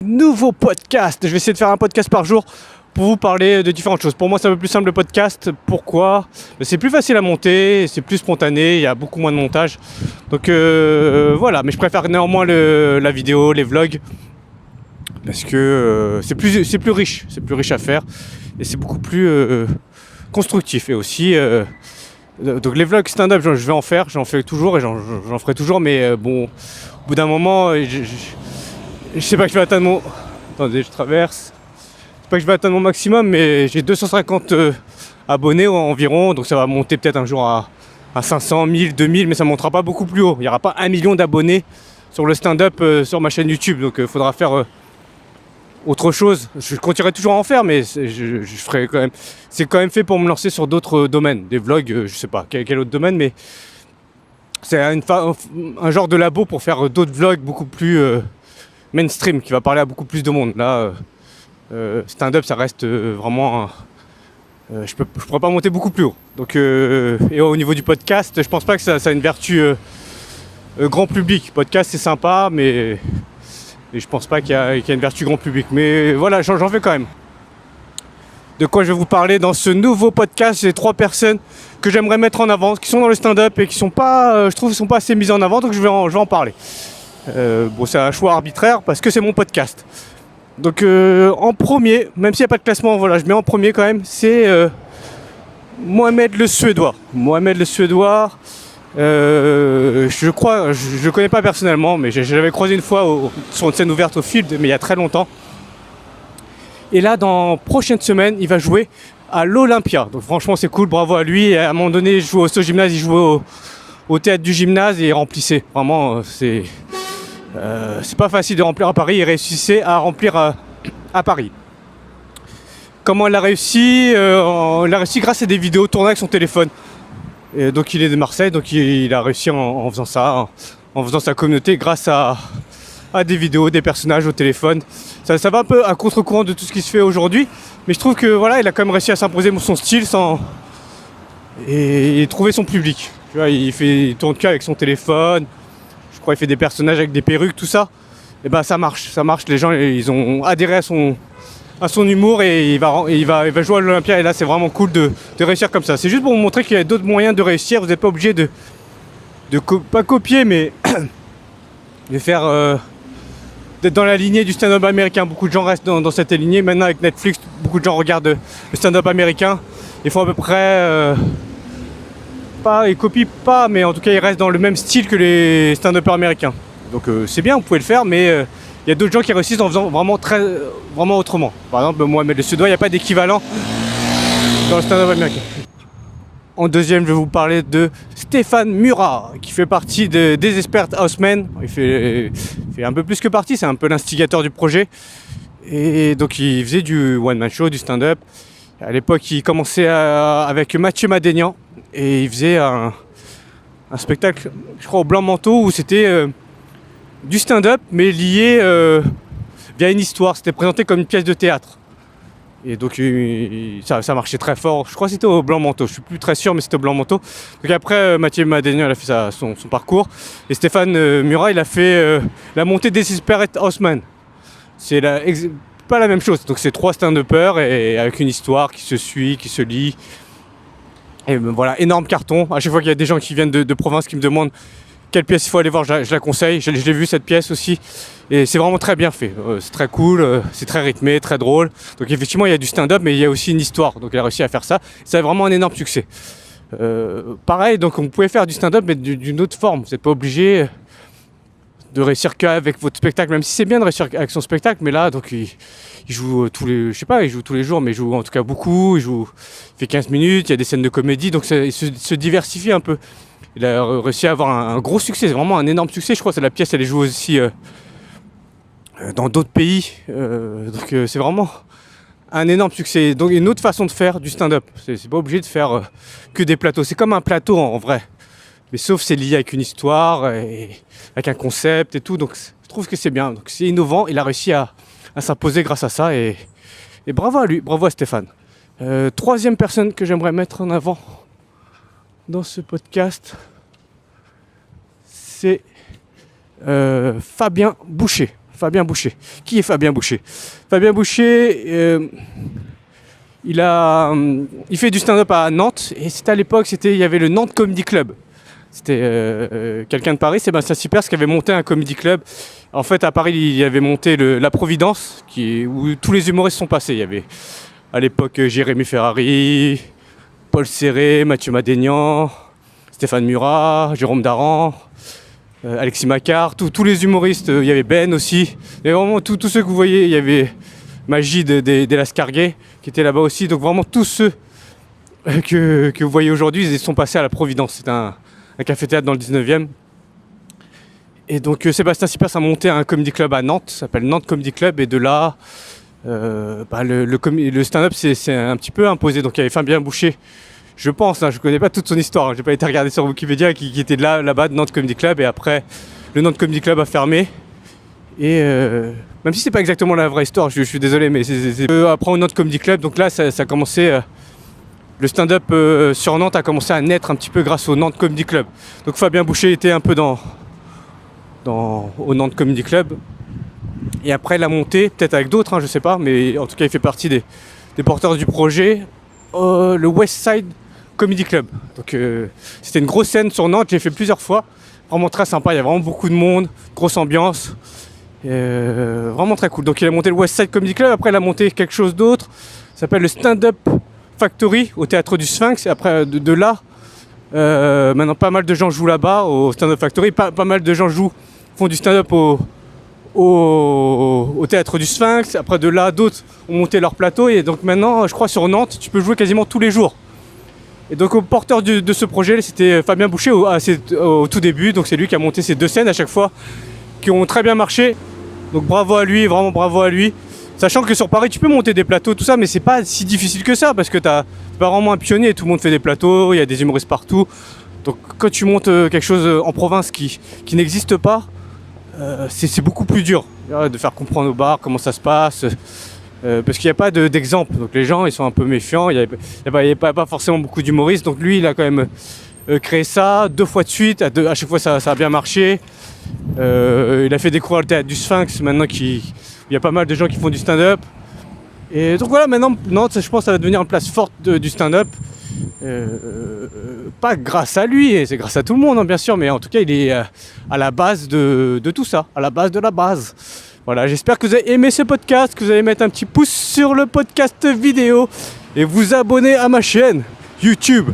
Nouveau podcast. Je vais essayer de faire un podcast par jour pour vous parler de différentes choses. Pour moi, c'est un peu plus simple le podcast. Pourquoi ? C'est plus facile à monter, c'est plus spontané, il y a beaucoup moins de montage. Donc voilà, mais je préfère néanmoins la vidéo, les vlogs, parce que c'est plus riche à faire et c'est beaucoup plus constructif. Et aussi, donc les vlogs stand-up, je vais en faire, j'en fais toujours et j'en ferai toujours, mais bon, au bout d'un moment, je sais pas que je vais atteindre mon... Attendez, je traverse. Je sais pas que je vais atteindre mon maximum, mais j'ai 250 abonnés environ, donc ça va monter peut-être un jour à 500, 1000, 2000, mais ça montera pas beaucoup plus haut. Il n'y aura pas 1 million d'abonnés sur le stand-up sur ma chaîne YouTube, donc il faudra faire autre chose. Je continuerai toujours à en faire, mais je ferai quand même... C'est quand même fait pour me lancer sur d'autres domaines, des vlogs, je sais pas quel autre domaine, mais c'est un genre de labo pour faire d'autres vlogs beaucoup plus mainstream, qui va parler à beaucoup plus de monde. Là, stand-up, ça reste vraiment... je pourrais pas monter beaucoup plus haut. Donc, et au niveau du podcast, je pense pas que ça a une vertu grand public. Podcast, c'est sympa, mais je pense pas qu'il y a une vertu grand public. Mais voilà, j'en fais quand même. De quoi je vais vous parler dans ce nouveau podcast. J'ai 3 personnes que j'aimerais mettre en avant, qui sont dans le stand-up et qui sont pas, je trouve, sont pas assez mises en avant, donc je vais en parler. Bon, c'est un choix arbitraire parce que c'est mon podcast. Donc en premier, même s'il n'y a pas de classement, voilà, je mets en premier quand même, c'est Mohamed le Suédois. Mohamed le Suédois, je le connais pas personnellement, mais je l'avais croisé une fois sur une scène ouverte au Field, mais il y a très longtemps. Et là, dans prochaine semaine, il va jouer à l'Olympia. Donc franchement, c'est cool, bravo à lui. Et à un moment donné, je jouais au gymnase, il jouait au théâtre du gymnase et il remplissait. Vraiment, c'est pas facile de remplir à Paris. Il réussissait à remplir à Paris. Comment il a réussi ? Il a réussi grâce à des vidéos tournées avec son téléphone. Et donc il est de Marseille, donc il a réussi en faisant ça, en faisant sa communauté grâce à des vidéos, des personnages au téléphone. Ça va un peu à contre-courant de tout ce qui se fait aujourd'hui, mais je trouve que voilà, il a quand même réussi à s'imposer son style et trouver son public. Tu vois, il tourne que avec son téléphone. Je crois qu'il fait des personnages avec des perruques, tout ça. Et ben ça marche. Les gens ils ont adhéré à son humour et il va jouer à l'Olympia. Et là c'est vraiment cool de réussir comme ça. C'est juste pour vous montrer qu'il y a d'autres moyens de réussir. Vous n'êtes pas obligé de pas copier, mais de faire d'être dans la lignée du stand-up américain. Beaucoup de gens restent dans cette lignée. Maintenant avec Netflix, beaucoup de gens regardent le stand-up américain. Ils font à peu près... ils copient pas, mais en tout cas ils restent dans le même style que les stand-uppers américains. Donc c'est bien, vous pouvez le faire, mais il y a d'autres gens qui réussissent en faisant vraiment autrement. Par exemple, Mohamed le Suédois, il n'y a pas d'équivalent dans le stand-up américain. En deuxième, je vais vous parler de Stéphane Murat, qui fait partie des Desperate Housemen. Il fait un peu plus que partie, c'est un peu l'instigateur du projet. Et donc il faisait du one-man show, du stand-up. À l'époque, il commençait avec Mathieu Madénian et il faisait un spectacle, je crois, au Blanc Manteau où c'était du stand-up mais lié via une histoire. C'était présenté comme une pièce de théâtre. Et donc ça marchait très fort. Je crois que c'était au Blanc Manteau. Je suis plus très sûr, mais c'était au Blanc Manteau. Donc après, Mathieu Madénian, il a fait son parcours. Et Stéphane Murat, il a fait la montée des Desperate Housemen. C'est pas la même chose. Donc c'est 3 stand-uppers et avec une histoire qui se suit, qui se lit. Et voilà, énorme carton. À chaque fois qu'il y a des gens qui viennent de province qui me demandent quelle pièce il faut aller voir, je la conseille. Je l'ai vu cette pièce aussi. Et c'est vraiment très bien fait. C'est très cool, c'est très rythmé, très drôle. Donc effectivement, il y a du stand-up, mais il y a aussi une histoire. Donc il a réussi à faire ça. C'est vraiment un énorme succès. Pareil, donc on pouvait faire du stand-up, mais d'une autre forme. Vous n'êtes pas obligé de réussir qu'avec votre spectacle, même si c'est bien de réussir avec son spectacle, mais là, donc il joue il joue tous les jours, mais il joue en tout cas beaucoup, il fait 15 minutes, il y a des scènes de comédie, donc il se diversifie un peu. Il a réussi à avoir un gros succès, c'est vraiment un énorme succès, je crois que la pièce, elle est jouée aussi dans d'autres pays, donc c'est vraiment un énorme succès. Donc une autre façon de faire du stand-up, c'est pas obligé de faire que des plateaux, c'est comme un plateau en vrai. Mais sauf c'est lié avec une histoire, et avec un concept et tout, donc je trouve que c'est bien. Donc c'est innovant, il a réussi à s'imposer grâce à ça, et bravo à lui, bravo à Stéphane. Troisième personne que j'aimerais mettre en avant dans ce podcast, c'est Fabien Boucher. Fabien Boucher. Qui est Fabien Boucher? Fabien Boucher, il fait du stand-up à Nantes. Et c'était à l'époque, il y avait le Nantes Comedy Club. C'était quelqu'un de Paris, Sébastien Sipers, qui avait monté un comedy club. En fait, à Paris, il avait monté la Providence, où tous les humoristes sont passés. Il y avait à l'époque Jérémy Ferrari, Paul Serré, Mathieu Madénian, Stéphane Murat, Jérôme Daran, Alexis Macquart, tous les humoristes. Il y avait Ben aussi. Et vraiment tous ceux que vous voyez. Il y avait Magid des Lascarguet qui était là-bas aussi. Donc vraiment tous ceux que vous voyez aujourd'hui, ils sont passés à la Providence. C'est un café-théâtre dans le 19e. Et donc Sébastien Sipers a monté un comedy club à Nantes, ça s'appelle Nantes Comedy Club, et de là, le stand-up c'est un petit peu imposé. Donc il y avait Fabien Boucher, je pense, je ne connais pas toute son histoire, j'ai pas été regarder sur Wikipédia, qui était là-bas de Nantes Comedy Club, et après le Nantes Comedy Club a fermé. Et même si c'est pas exactement la vraie histoire, je suis désolé, mais après au Nantes Comedy Club, donc là ça a commencé... le stand-up sur Nantes a commencé à naître un petit peu grâce au Nantes Comedy Club. Donc Fabien Boucher était un peu au Nantes Comedy Club. Et après, il a monté, peut-être avec d'autres, je sais pas, mais en tout cas, il fait partie des porteurs du projet, le West Side Comedy Club. Donc c'était une grosse scène sur Nantes, j'ai fait plusieurs fois. Vraiment très sympa, il y a vraiment beaucoup de monde, grosse ambiance. Vraiment très cool. Donc il a monté le West Side Comedy Club, après il a monté quelque chose d'autre, ça s'appelle le Stand-Up Factory au théâtre du Sphinx. Et après de là, maintenant pas mal de gens jouent là-bas au Stand-Up Factory, pas mal de gens font du stand-up au théâtre du Sphinx. Après de là, d'autres ont monté leur plateau, et donc maintenant je crois sur Nantes tu peux jouer quasiment tous les jours. Et donc au porteur de ce projet, c'était Fabien Boucher au tout début. Donc c'est lui qui a monté ces deux scènes à chaque fois, qui ont très bien marché. Donc bravo à lui, vraiment bravo à lui. Sachant que sur Paris tu peux monter des plateaux, tout ça, mais c'est pas si difficile que ça, parce que t'es pas vraiment un pionnier, tout le monde fait des plateaux, il y a des humoristes partout. Donc quand tu montes quelque chose en province qui n'existe pas, c'est beaucoup plus dur de faire comprendre aux bars comment ça se passe, parce qu'il n'y a pas d'exemple. Donc les gens ils sont un peu méfiants, il n'y avait pas forcément beaucoup d'humoristes. Donc lui il a quand même créé ça 2 fois de suite, à chaque fois ça a bien marché. Il a fait découvrir le théâtre du Sphinx maintenant, il y a pas mal de gens qui font du stand-up. Et donc voilà, maintenant Nantes, je pense que ça va devenir une place forte du stand-up. Pas grâce à lui, et c'est grâce à tout le monde bien sûr, mais en tout cas il est à la base de tout ça, à la base de la base. Voilà, j'espère que vous avez aimé ce podcast, que vous allez mettre un petit pouce sur le podcast vidéo et vous abonner à ma chaîne YouTube.